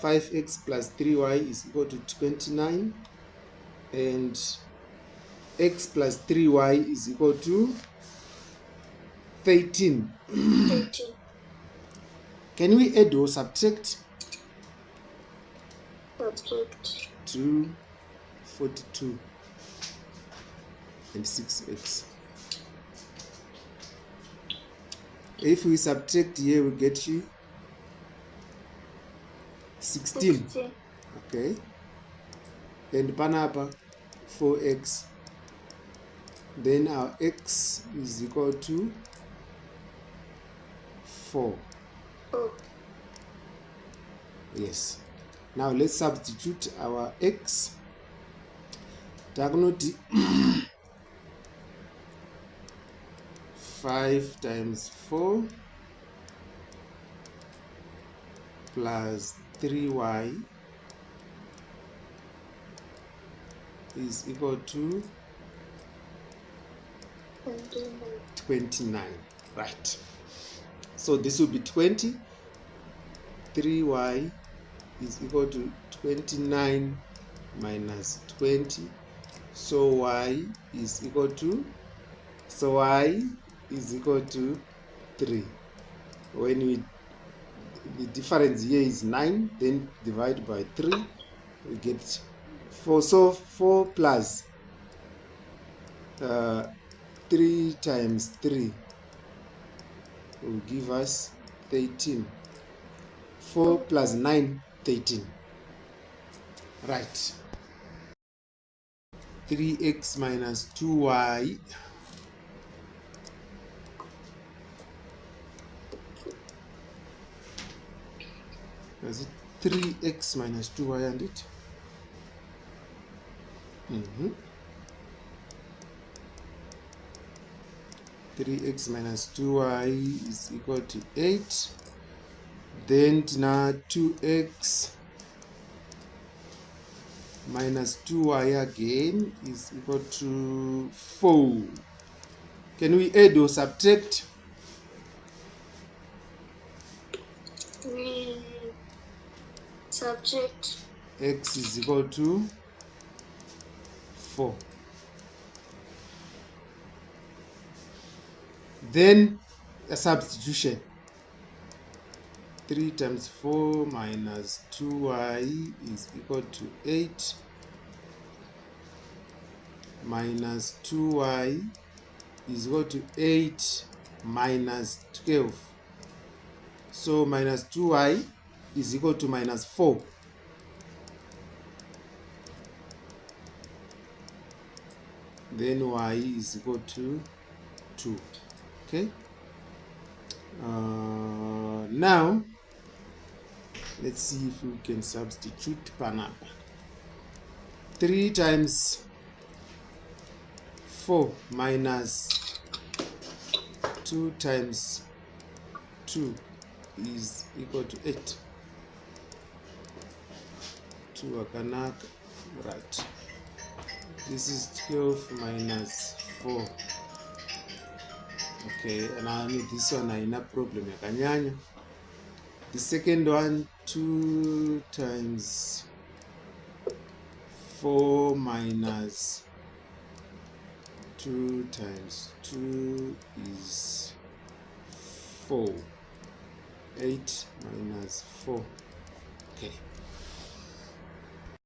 5x plus 3y is equal to 29, and x plus 3y is equal to 13. 13. Can we add or subtract? Subtract. 2, 42, and 6x. If we subtract here, we get you 16. Okay. And panapa 4x. Then our x is equal to 4. Yes. Now let's substitute our x. Diagonal 5 times 4 plus 3y is equal to 29. Right. So this will be 20. 3y is equal to 29 minus 20. So y is equal to 3. When the difference here is 9, then divide by 3, we get 4. So 4 plus 3 times 3 will give us 13. 4 plus 9, 13. Right. 3x minus 2y is it 3x minus 2y and it? 3x minus 2y is equal to 8. Then now 2x minus 2y again is equal to 4. Can we add or subtract? We subtract. X is equal to 4. Then a substitution. 3 times 4 minus 2y is equal to 8 minus 2y is equal to 8 minus 12. So minus 2y is equal to minus 4. Then y is equal to 2. Okay. Now let's see if we can substitute panapa. 3 times 4 minus 2 times 2 is equal to 8. 2 akanaka. Right. This is 12 minus 4. Okay, and I mean this one I no problem yakanyanya. The second one, 2 times 4 minus 2 times 2 is 4. 8 minus 4. Okay.